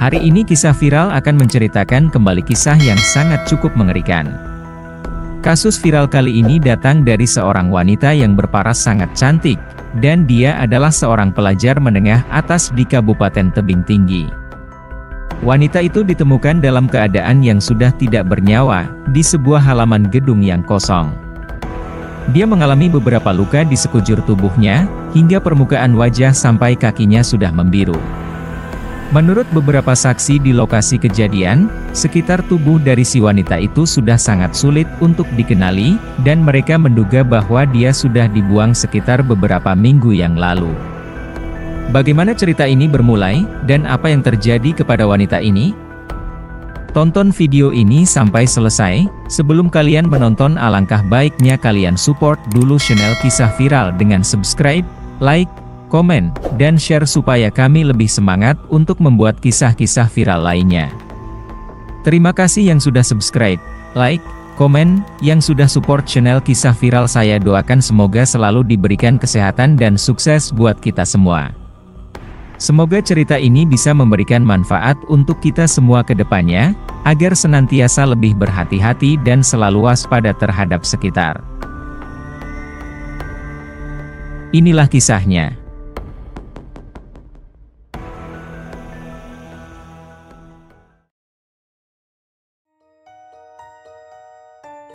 Hari ini kisah viral akan menceritakan kembali kisah yang sangat cukup mengerikan. Kasus viral kali ini datang dari seorang wanita yang berparas sangat cantik, dan dia adalah seorang pelajar menengah atas di Kabupaten Tebing Tinggi. Wanita itu ditemukan dalam keadaan yang sudah tidak bernyawa, di sebuah halaman gedung yang kosong. Dia mengalami beberapa luka di sekujur tubuhnya, hingga permukaan wajah sampai kakinya sudah membiru. Menurut beberapa saksi di lokasi kejadian, sekitar tubuh dari si wanita itu sudah sangat sulit untuk dikenali, dan mereka menduga bahwa dia sudah dibuang sekitar beberapa minggu yang lalu. Bagaimana cerita ini bermulai, dan apa yang terjadi kepada wanita ini? Tonton video ini sampai selesai. Sebelum kalian menonton, alangkah baiknya kalian support dulu channel Kisah Viral dengan subscribe, like, komen, dan share supaya kami lebih semangat untuk membuat kisah-kisah viral lainnya. Terima kasih yang sudah subscribe, like, komen, yang sudah support channel Kisah Viral. Saya doakan semoga selalu diberikan kesehatan dan sukses buat kita semua. Semoga cerita ini bisa memberikan manfaat untuk kita semua ke depannya, agar senantiasa lebih berhati-hati dan selalu waspada terhadap sekitar. Inilah kisahnya.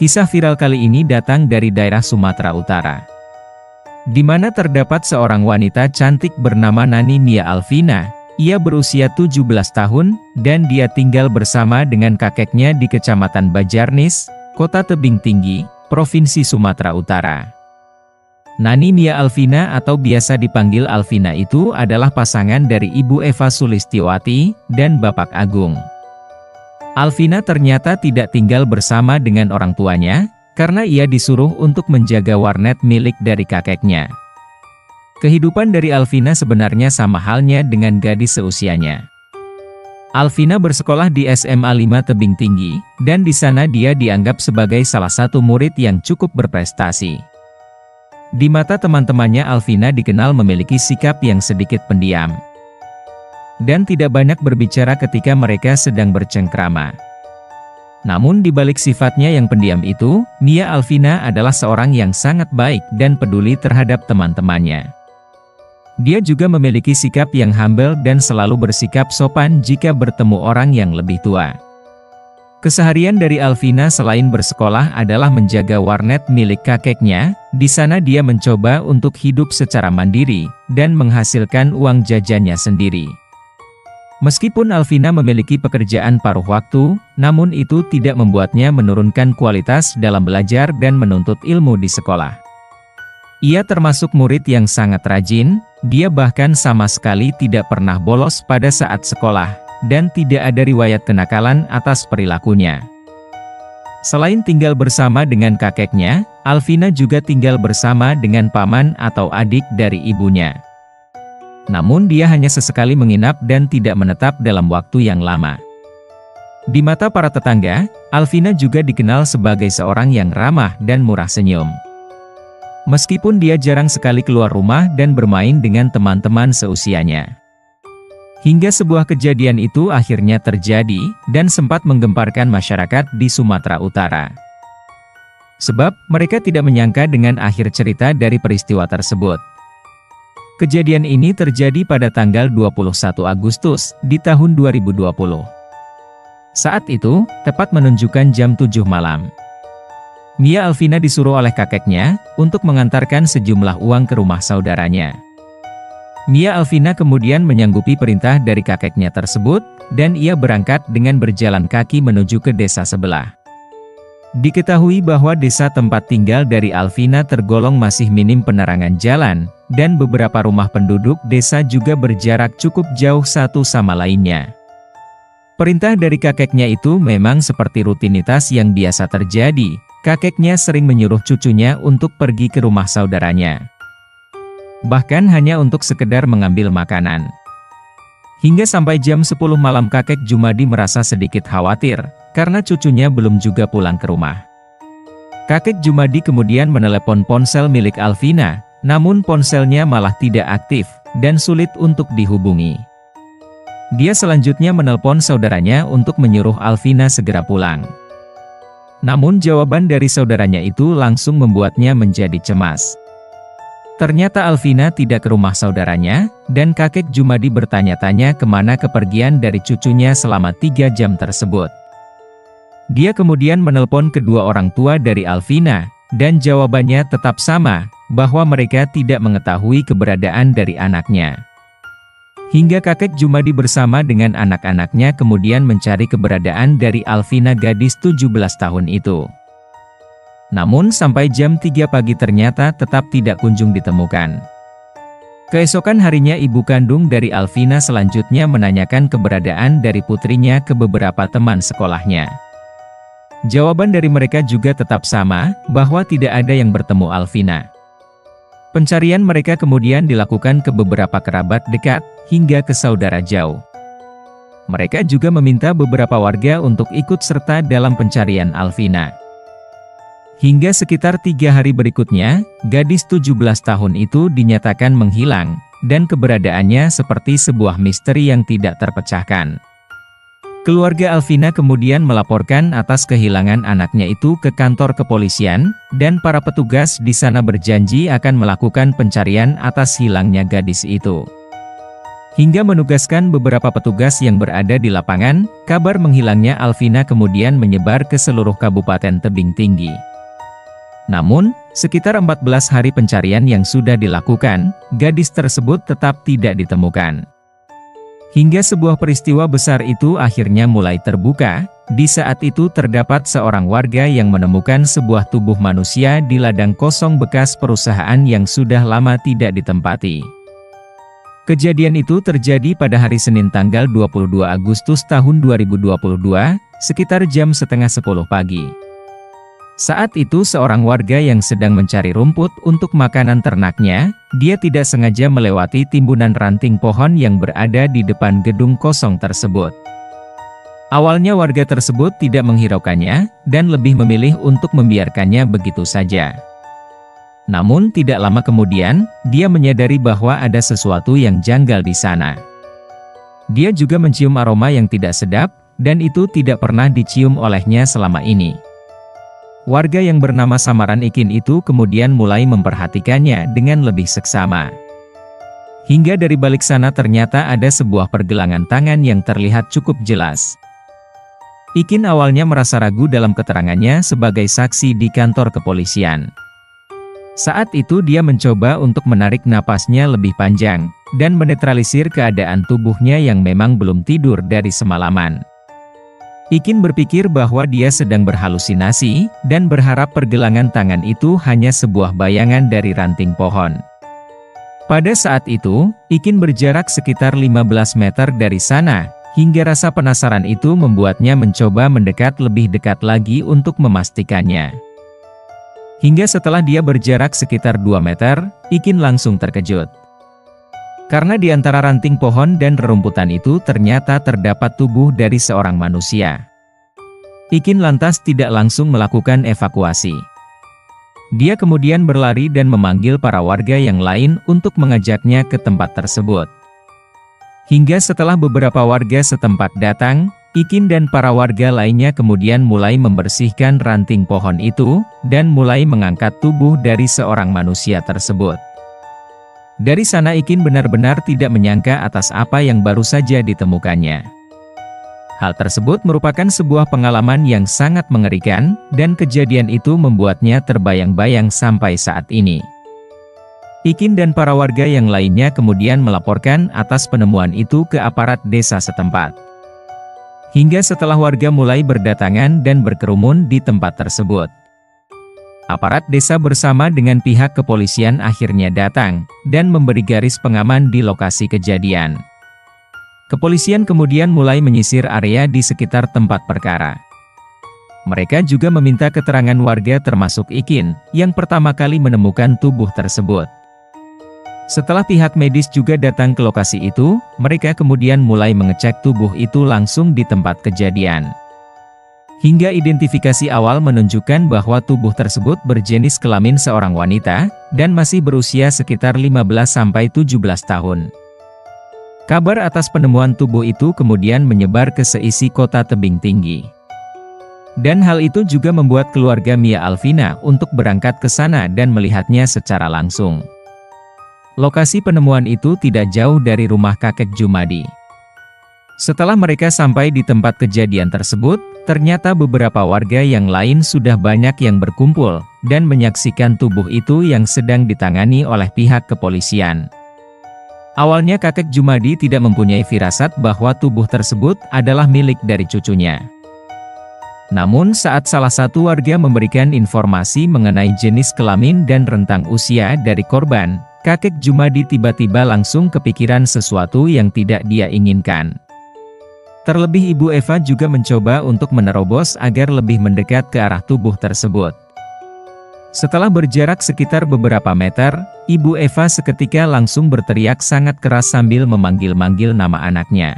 Kisah viral kali ini datang dari daerah Sumatera Utara, di mana terdapat seorang wanita cantik bernama Nani Mia Alvina. Ia berusia 17 tahun, dan dia tinggal bersama dengan kakeknya di Kecamatan Bajarnis, Kota Tebing Tinggi, Provinsi Sumatera Utara. Nani Mia Alvina atau biasa dipanggil Alvina itu adalah pasangan dari Ibu Eva Sulistiowati dan Bapak Agung. Alvina ternyata tidak tinggal bersama dengan orang tuanya, karena ia disuruh untuk menjaga warnet milik dari kakeknya. Kehidupan dari Alvina sebenarnya sama halnya dengan gadis seusianya. Alvina bersekolah di SMA 5 Tebing Tinggi, dan di sana dia dianggap sebagai salah satu murid yang cukup berprestasi. Di mata teman-temannya, Alvina dikenal memiliki sikap yang sedikit pendiam, dan tidak banyak berbicara ketika mereka sedang bercengkrama. Namun di balik sifatnya yang pendiam itu, Mia Alvina adalah seorang yang sangat baik dan peduli terhadap teman-temannya. Dia juga memiliki sikap yang humble dan selalu bersikap sopan jika bertemu orang yang lebih tua. Keseharian dari Alvina selain bersekolah adalah menjaga warnet milik kakeknya. Di sana dia mencoba untuk hidup secara mandiri dan menghasilkan uang jajannya sendiri. Meskipun Alvina memiliki pekerjaan paruh waktu, namun itu tidak membuatnya menurunkan kualitas dalam belajar dan menuntut ilmu di sekolah. Ia termasuk murid yang sangat rajin, dia bahkan sama sekali tidak pernah bolos pada saat sekolah, dan tidak ada riwayat kenakalan atas perilakunya. Selain tinggal bersama dengan kakeknya, Alvina juga tinggal bersama dengan paman atau adik dari ibunya. Namun dia hanya sesekali menginap dan tidak menetap dalam waktu yang lama. Di mata para tetangga, Alvina juga dikenal sebagai seorang yang ramah dan murah senyum. Meskipun dia jarang sekali keluar rumah dan bermain dengan teman-teman seusianya. Hingga sebuah kejadian itu akhirnya terjadi, dan sempat menggemparkan masyarakat di Sumatera Utara. Sebab, mereka tidak menyangka dengan akhir cerita dari peristiwa tersebut. Kejadian ini terjadi pada tanggal 21 Agustus, di tahun 2020. Saat itu, tepat menunjukkan jam 7 malam. Mia Alvina disuruh oleh kakeknya, untuk mengantarkan sejumlah uang ke rumah saudaranya. Mia Alvina kemudian menyanggupi perintah dari kakeknya tersebut, dan ia berangkat dengan berjalan kaki menuju ke desa sebelah. Diketahui bahwa desa tempat tinggal dari Alvina tergolong masih minim penerangan jalan, dan beberapa rumah penduduk desa juga berjarak cukup jauh satu sama lainnya. Perintah dari kakeknya itu memang seperti rutinitas yang biasa terjadi. Kakeknya sering menyuruh cucunya untuk pergi ke rumah saudaranya, bahkan hanya untuk sekedar mengambil makanan. Hingga sampai jam 10 malam kakek Jumadi merasa sedikit khawatir, karena cucunya belum juga pulang ke rumah. Kakek Jumadi kemudian menelepon ponsel milik Alvina, namun ponselnya malah tidak aktif, dan sulit untuk dihubungi. Dia selanjutnya menelpon saudaranya untuk menyuruh Alvina segera pulang. Namun jawaban dari saudaranya itu langsung membuatnya menjadi cemas. Ternyata Alvina tidak ke rumah saudaranya, dan kakek Jumadi bertanya-tanya kemana kepergian dari cucunya selama 3 jam tersebut. Dia kemudian menelpon kedua orang tua dari Alvina, dan jawabannya tetap sama, bahwa mereka tidak mengetahui keberadaan dari anaknya. Hingga kakek Jumadi bersama dengan anak-anaknya kemudian mencari keberadaan dari Alvina gadis 17 tahun itu. Namun sampai jam 3 pagi ternyata tetap tidak kunjung ditemukan. Keesokan harinya ibu kandung dari Alvina selanjutnya menanyakan keberadaan dari putrinya ke beberapa teman sekolahnya. Jawaban dari mereka juga tetap sama, bahwa tidak ada yang bertemu Alvina. Pencarian mereka kemudian dilakukan ke beberapa kerabat dekat, hingga ke saudara jauh. Mereka juga meminta beberapa warga untuk ikut serta dalam pencarian Alvina. Hingga sekitar 3 hari berikutnya, gadis 17 tahun itu dinyatakan menghilang, dan keberadaannya seperti sebuah misteri yang tidak terpecahkan. Keluarga Alvina kemudian melaporkan atas kehilangan anaknya itu ke kantor kepolisian, dan para petugas di sana berjanji akan melakukan pencarian atas hilangnya gadis itu. Hingga menugaskan beberapa petugas yang berada di lapangan, kabar menghilangnya Alvina kemudian menyebar ke seluruh Kabupaten Tebing Tinggi. Namun, sekitar 14 hari pencarian yang sudah dilakukan, gadis tersebut tetap tidak ditemukan. Hingga sebuah peristiwa besar itu akhirnya mulai terbuka. Di saat itu terdapat seorang warga yang menemukan sebuah tubuh manusia di ladang kosong bekas perusahaan yang sudah lama tidak ditempati. Kejadian itu terjadi pada hari Senin tanggal 22 Agustus tahun 2022, sekitar jam setengah 10 pagi. Saat itu seorang warga yang sedang mencari rumput untuk makanan ternaknya, dia tidak sengaja melewati timbunan ranting pohon yang berada di depan gedung kosong tersebut. Awalnya warga tersebut tidak menghiraukannya, dan lebih memilih untuk membiarkannya begitu saja. Namun tidak lama kemudian, dia menyadari bahwa ada sesuatu yang janggal di sana. Dia juga mencium aroma yang tidak sedap, dan itu tidak pernah dicium olehnya selama ini. Warga yang bernama samaran Ikin itu kemudian mulai memperhatikannya dengan lebih seksama. Hingga dari balik sana ternyata ada sebuah pergelangan tangan yang terlihat cukup jelas. Ikin awalnya merasa ragu dalam keterangannya sebagai saksi di kantor kepolisian. Saat itu dia mencoba untuk menarik napasnya lebih panjang, dan menetralisir keadaan tubuhnya yang memang belum tidur dari semalaman. Ikin berpikir bahwa dia sedang berhalusinasi, dan berharap pergelangan tangan itu hanya sebuah bayangan dari ranting pohon. Pada saat itu, Ikin berjarak sekitar 15 meter dari sana, hingga rasa penasaran itu membuatnya mencoba mendekat lebih dekat lagi untuk memastikannya. Hingga setelah dia berjarak sekitar 2 meter, Ikin langsung terkejut. Karena di antara ranting pohon dan rerumputan itu ternyata terdapat tubuh dari seorang manusia. Ikin lantas tidak langsung melakukan evakuasi. Dia kemudian berlari dan memanggil para warga yang lain untuk mengajaknya ke tempat tersebut. Hingga setelah beberapa warga setempat datang, Ikin dan para warga lainnya kemudian mulai membersihkan ranting pohon itu, dan mulai mengangkat tubuh dari seorang manusia tersebut. Dari sana Ikin benar-benar tidak menyangka atas apa yang baru saja ditemukannya. Hal tersebut merupakan sebuah pengalaman yang sangat mengerikan, dan kejadian itu membuatnya terbayang-bayang sampai saat ini. Ikin dan para warga yang lainnya kemudian melaporkan atas penemuan itu ke aparat desa setempat. Hingga setelah warga mulai berdatangan dan berkerumun di tempat tersebut, aparat desa bersama dengan pihak kepolisian akhirnya datang, dan memberi garis pengaman di lokasi kejadian. Kepolisian kemudian mulai menyisir area di sekitar tempat perkara. Mereka juga meminta keterangan warga termasuk Ikin, yang pertama kali menemukan tubuh tersebut. Setelah pihak medis juga datang ke lokasi itu, mereka kemudian mulai mengecek tubuh itu langsung di tempat kejadian. Hingga identifikasi awal menunjukkan bahwa tubuh tersebut berjenis kelamin seorang wanita, dan masih berusia sekitar 15-17 tahun. Kabar atas penemuan tubuh itu kemudian menyebar ke seisi kota Tebing Tinggi. Dan hal itu juga membuat keluarga Mia Alvina untuk berangkat ke sana dan melihatnya secara langsung. Lokasi penemuan itu tidak jauh dari rumah kakek Jumadi. Setelah mereka sampai di tempat kejadian tersebut, ternyata beberapa warga yang lain sudah banyak yang berkumpul dan menyaksikan tubuh itu yang sedang ditangani oleh pihak kepolisian. Awalnya kakek Jumadi tidak mempunyai firasat bahwa tubuh tersebut adalah milik dari cucunya. Namun saat salah satu warga memberikan informasi mengenai jenis kelamin dan rentang usia dari korban, kakek Jumadi tiba-tiba langsung kepikiran sesuatu yang tidak dia inginkan. Terlebih Ibu Eva juga mencoba untuk menerobos agar lebih mendekat ke arah tubuh tersebut. Setelah berjarak sekitar beberapa meter, Ibu Eva seketika langsung berteriak sangat keras sambil memanggil-manggil nama anaknya.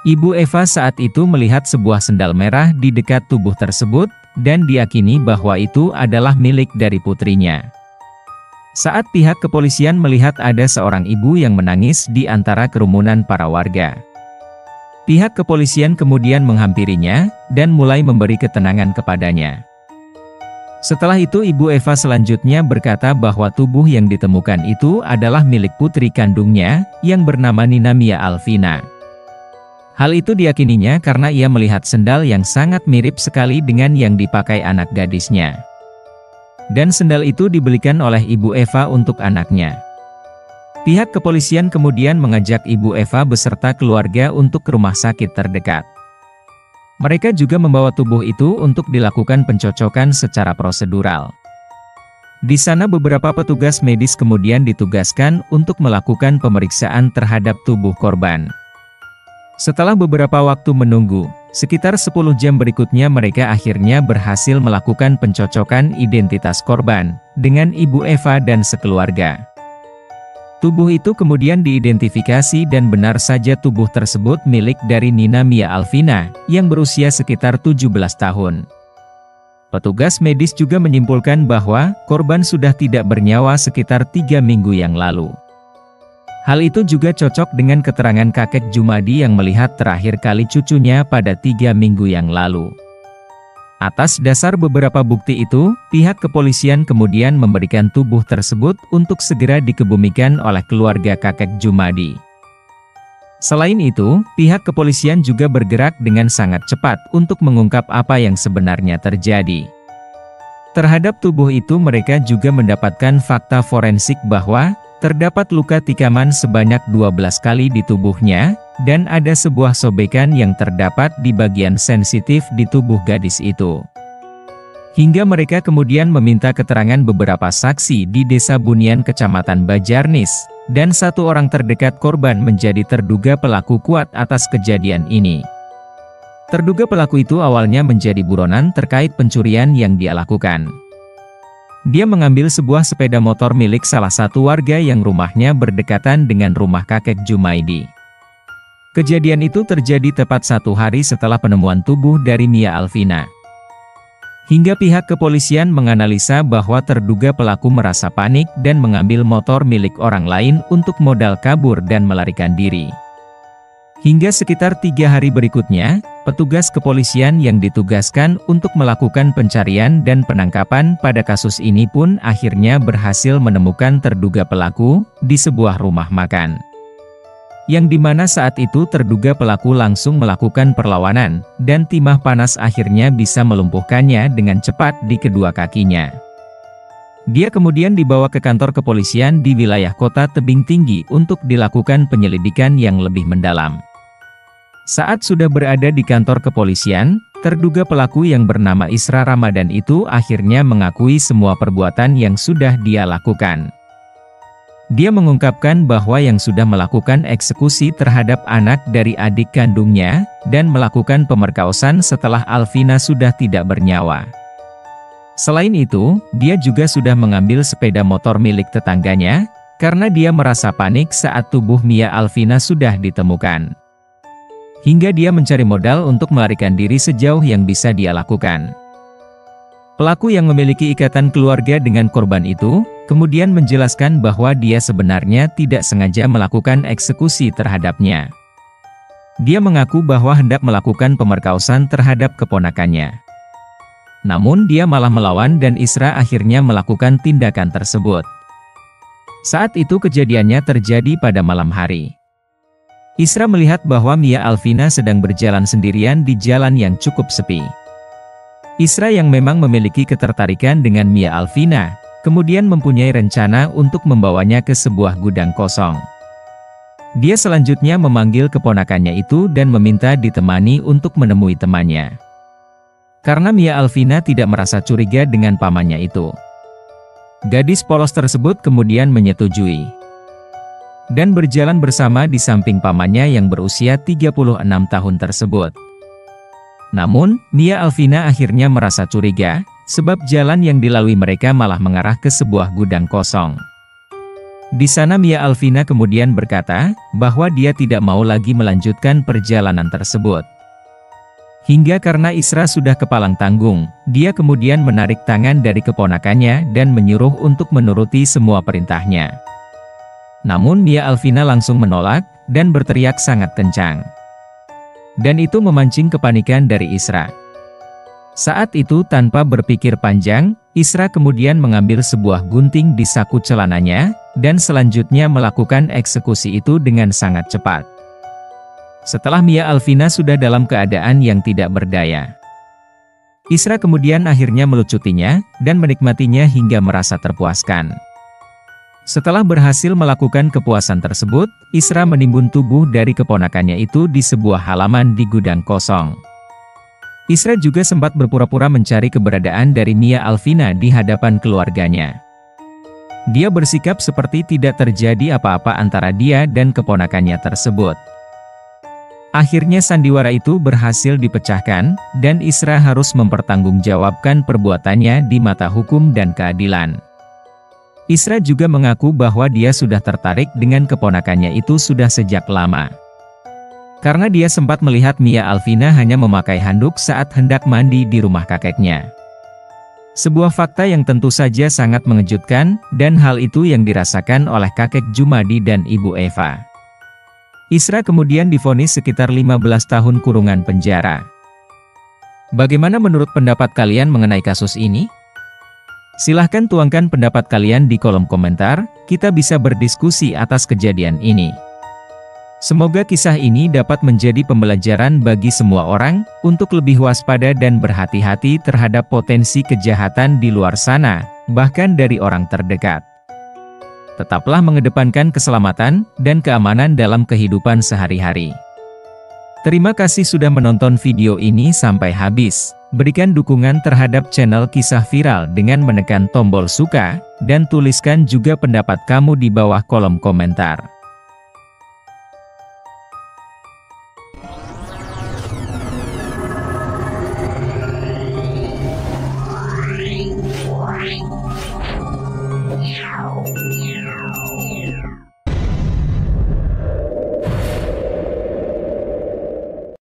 Ibu Eva saat itu melihat sebuah sendal merah di dekat tubuh tersebut, dan diyakini bahwa itu adalah milik dari putrinya. Saat pihak kepolisian melihat ada seorang ibu yang menangis di antara kerumunan para warga. Pihak kepolisian kemudian menghampirinya, dan mulai memberi ketenangan kepadanya. Setelah itu Ibu Eva selanjutnya berkata bahwa tubuh yang ditemukan itu adalah milik putri kandungnya, yang bernama Nina Mia Alvina. Hal itu diyakininya karena ia melihat sendal yang sangat mirip sekali dengan yang dipakai anak gadisnya. Dan sendal itu dibelikan oleh Ibu Eva untuk anaknya. Pihak kepolisian kemudian mengajak Ibu Eva beserta keluarga untuk ke rumah sakit terdekat. Mereka juga membawa tubuh itu untuk dilakukan pencocokan secara prosedural. Di sana beberapa petugas medis kemudian ditugaskan untuk melakukan pemeriksaan terhadap tubuh korban. Setelah beberapa waktu menunggu, sekitar 10 jam berikutnya mereka akhirnya berhasil melakukan pencocokan identitas korban dengan Ibu Eva dan sekeluarga. Tubuh itu kemudian diidentifikasi dan benar saja tubuh tersebut milik dari Nina Mia Alvina, yang berusia sekitar 17 tahun. Petugas medis juga menyimpulkan bahwa korban sudah tidak bernyawa sekitar 3 minggu yang lalu. Hal itu juga cocok dengan keterangan kakek Jumadi yang melihat terakhir kali cucunya pada 3 minggu yang lalu. Atas dasar beberapa bukti itu, pihak kepolisian kemudian memberikan tubuh tersebut untuk segera dikebumikan oleh keluarga kakek Jumadi. Selain itu, pihak kepolisian juga bergerak dengan sangat cepat untuk mengungkap apa yang sebenarnya terjadi. Terhadap tubuh itu mereka juga mendapatkan fakta forensik bahwa terdapat luka tikaman sebanyak 12 kali di tubuhnya, dan ada sebuah sobekan yang terdapat di bagian sensitif di tubuh gadis itu. Hingga mereka kemudian meminta keterangan beberapa saksi di Desa Bunian Kecamatan Bajarnis, dan satu orang terdekat korban menjadi terduga pelaku kuat atas kejadian ini. Terduga pelaku itu awalnya menjadi buronan terkait pencurian yang dia lakukan. Dia mengambil sebuah sepeda motor milik salah satu warga yang rumahnya berdekatan dengan rumah kakek Jumaidi. Kejadian itu terjadi tepat 1 hari setelah penemuan tubuh dari Mia Alvina. Hingga pihak kepolisian menganalisa bahwa terduga pelaku merasa panik dan mengambil motor milik orang lain untuk modal kabur dan melarikan diri. Hingga sekitar 3 hari berikutnya, petugas kepolisian yang ditugaskan untuk melakukan pencarian dan penangkapan pada kasus ini pun akhirnya berhasil menemukan terduga pelaku di sebuah rumah makan. Yang dimana saat itu terduga pelaku langsung melakukan perlawanan, dan timah panas akhirnya bisa melumpuhkannya dengan cepat di kedua kakinya. Dia kemudian dibawa ke kantor kepolisian di wilayah kota Tebing Tinggi untuk dilakukan penyelidikan yang lebih mendalam. Saat sudah berada di kantor kepolisian, terduga pelaku yang bernama Isra Ramadan itu akhirnya mengakui semua perbuatan yang sudah dia lakukan. Dia mengungkapkan bahwa yang sudah melakukan eksekusi terhadap anak dari adik kandungnya, dan melakukan pemerkosaan setelah Alvina sudah tidak bernyawa. Selain itu, dia juga sudah mengambil sepeda motor milik tetangganya, karena dia merasa panik saat tubuh Mia Alvina sudah ditemukan. Hingga dia mencari modal untuk melarikan diri sejauh yang bisa dia lakukan. Pelaku yang memiliki ikatan keluarga dengan korban itu, kemudian menjelaskan bahwa dia sebenarnya tidak sengaja melakukan eksekusi terhadapnya. Dia mengaku bahwa hendak melakukan pemerkosaan terhadap keponakannya. Namun dia malah melawan dan Isra akhirnya melakukan tindakan tersebut. Saat itu kejadiannya terjadi pada malam hari. Isra melihat bahwa Mia Alvina sedang berjalan sendirian di jalan yang cukup sepi. Isra yang memang memiliki ketertarikan dengan Mia Alvina, kemudian mempunyai rencana untuk membawanya ke sebuah gudang kosong. Dia selanjutnya memanggil keponakannya itu dan meminta ditemani untuk menemui temannya. Karena Mia Alvina tidak merasa curiga dengan pamannya itu. Gadis polos tersebut kemudian menyetujui. Dan berjalan bersama di samping pamannya yang berusia 36 tahun tersebut. Namun, Mia Alvina akhirnya merasa curiga, sebab jalan yang dilalui mereka malah mengarah ke sebuah gudang kosong. Di sana Mia Alvina kemudian berkata, bahwa dia tidak mau lagi melanjutkan perjalanan tersebut. Hingga karena Isra sudah kepalang tanggung, dia kemudian menarik tangan dari keponakannya dan menyuruh untuk menuruti semua perintahnya. Namun Mia Alvina langsung menolak, dan berteriak sangat kencang. Dan itu memancing kepanikan dari Isra. Saat itu tanpa berpikir panjang, Isra kemudian mengambil sebuah gunting di saku celananya, dan selanjutnya melakukan eksekusi itu dengan sangat cepat. Setelah Mia Alvina sudah dalam keadaan yang tidak berdaya, Isra kemudian akhirnya melucutinya, dan menikmatinya hingga merasa terpuaskan. Setelah berhasil melakukan kepuasan tersebut, Isra menimbun tubuh dari keponakannya itu di sebuah halaman di gudang kosong. Isra juga sempat berpura-pura mencari keberadaan dari Mia Alvina di hadapan keluarganya. Dia bersikap seperti tidak terjadi apa-apa antara dia dan keponakannya tersebut. Akhirnya sandiwara itu berhasil dipecahkan, dan Isra harus mempertanggungjawabkan perbuatannya di mata hukum dan keadilan. Isra juga mengaku bahwa dia sudah tertarik dengan keponakannya itu sudah sejak lama. Karena dia sempat melihat Mia Alvina hanya memakai handuk saat hendak mandi di rumah kakeknya. Sebuah fakta yang tentu saja sangat mengejutkan, dan hal itu yang dirasakan oleh kakek Jumadi dan ibu Eva. Isra kemudian divonis sekitar 15 tahun kurungan penjara. Bagaimana menurut pendapat kalian mengenai kasus ini? Silahkan tuangkan pendapat kalian di kolom komentar, kita bisa berdiskusi atas kejadian ini. Semoga kisah ini dapat menjadi pembelajaran bagi semua orang, untuk lebih waspada dan berhati-hati terhadap potensi kejahatan di luar sana, bahkan dari orang terdekat. Tetaplah mengedepankan keselamatan dan keamanan dalam kehidupan sehari-hari. Terima kasih sudah menonton video ini sampai habis. Berikan dukungan terhadap channel Kisah Viral dengan menekan tombol suka, dan tuliskan juga pendapat kamu di bawah kolom komentar.